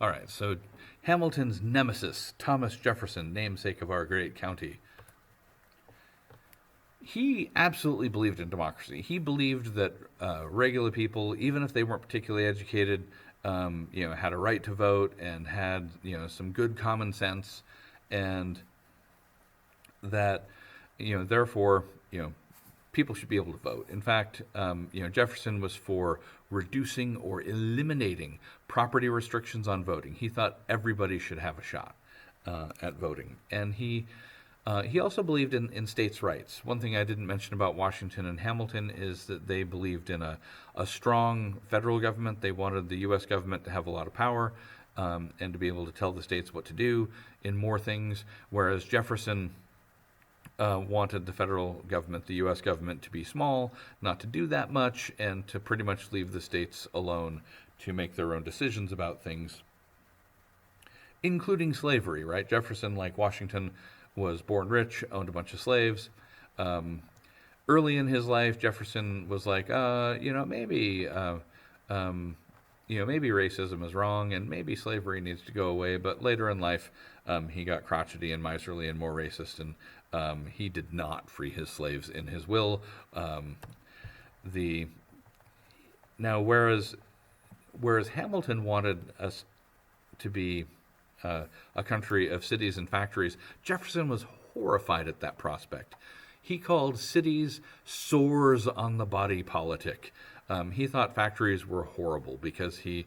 All right, so Hamilton's nemesis, Thomas Jefferson, namesake of our great county, he absolutely believed in democracy. He believed that regular people, even if they weren't particularly educated, had a right to vote and had some good common sense, and that therefore people should be able to vote. In fact, Jefferson was for reducing or eliminating property restrictions on voting. He thought everybody should have a shot at voting, and he also believed in states' rights. One thing I didn't mention about Washington and Hamilton is that they believed in a strong federal government. They wanted the U.S. government to have a lot of power and to be able to tell the states what to do in more things, whereas Jefferson wanted the federal government, the U.S. government, to be small, not to do that much, and to pretty much leave the states alone to make their own decisions about things, including slavery, right? Jefferson, like Washington, was born rich, owned a bunch of slaves. Early in his life, Jefferson was like, maybe racism is wrong and maybe slavery needs to go away. But later in life, he got crotchety and miserly and more racist, and he did not free his slaves in his will. Whereas Hamilton wanted us to be a country of cities and factories, Jefferson was horrified at that prospect. He called cities sores on the body politic. He thought factories were horrible because he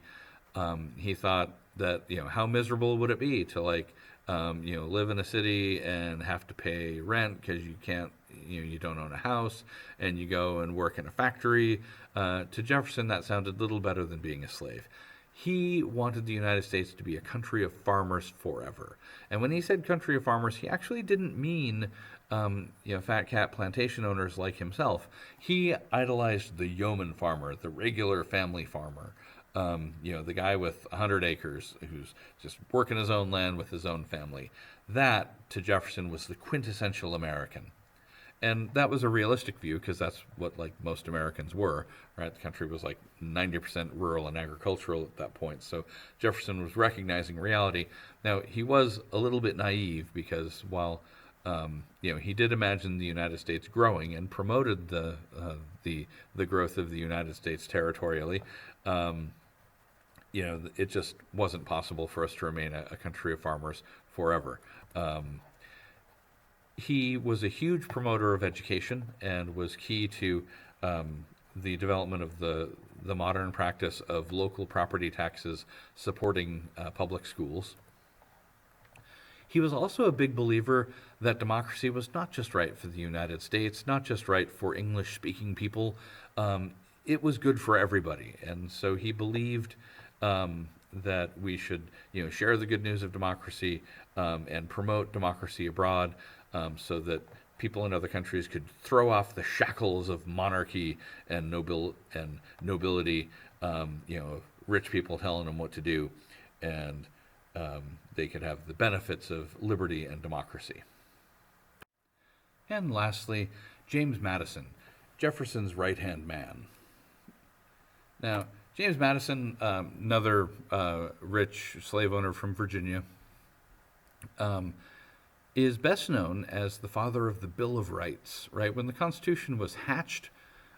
thought that how miserable would it be to live in a city and have to pay rent because you can't you don't own a house, and you go and work in a factory. To Jefferson, that sounded little better than being a slave. He wanted the United States to be a country of farmers forever. And when he said country of farmers, he actually didn't mean fat cat plantation owners like himself. He idolized the yeoman farmer, the regular family farmer, the guy with 100 acres who's just working his own land with his own family. That, to Jefferson, was the quintessential American. And that was a realistic view because that's what most Americans were, right? The country was 90% rural and agricultural at that point. So Jefferson was recognizing reality. Now, he was a little bit naive because while he did imagine the United States growing and promoted the growth of the United States territorially, it just wasn't possible for us to remain a country of farmers forever. He was a huge promoter of education and was key to the development of the modern practice of local property taxes supporting public schools. He was also a big believer that democracy was not just right for the United States, not just right for English-speaking people. It was good for everybody, and so he believed that we should, share the good news of democracy and promote democracy abroad. So that people in other countries could throw off the shackles of monarchy and nobility, rich people telling them what to do, and they could have the benefits of liberty and democracy. And lastly, James Madison, Jefferson's right-hand man. Now, James Madison, another rich slave owner from Virginia, is best known as the father of the Bill of Rights, right? When the Constitution was hatched,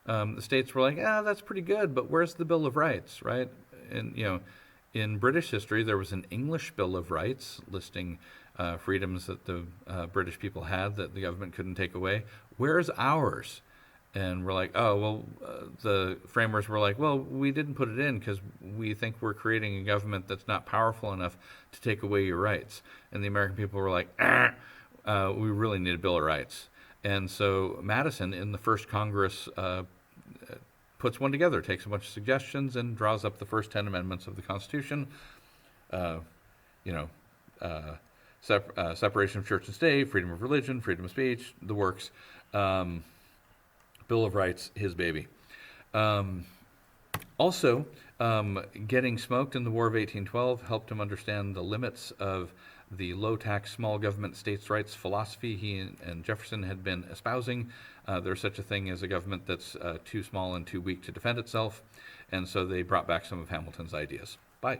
the states were like, that's pretty good, but where's the Bill of Rights, right? And, in British history, there was an English Bill of Rights listing freedoms that the British people had that the government couldn't take away. Where's ours? And we're like, the framers were like, well, we didn't put it in because we think we're creating a government that's not powerful enough to take away your rights. And the American people were like, we really need a Bill of Rights. And so Madison, in the first Congress, puts one together, takes a bunch of suggestions, and draws up the first 10 amendments of the Constitution. Separation of church and state, freedom of religion, freedom of speech, the works. Bill of Rights, his baby. Also, getting smoked in the War of 1812 helped him understand the limits of the low-tax, small government states' rights philosophy he and Jefferson had been espousing. There's such a thing as a government that's too small and too weak to defend itself, and so they brought back some of Hamilton's ideas. Bye.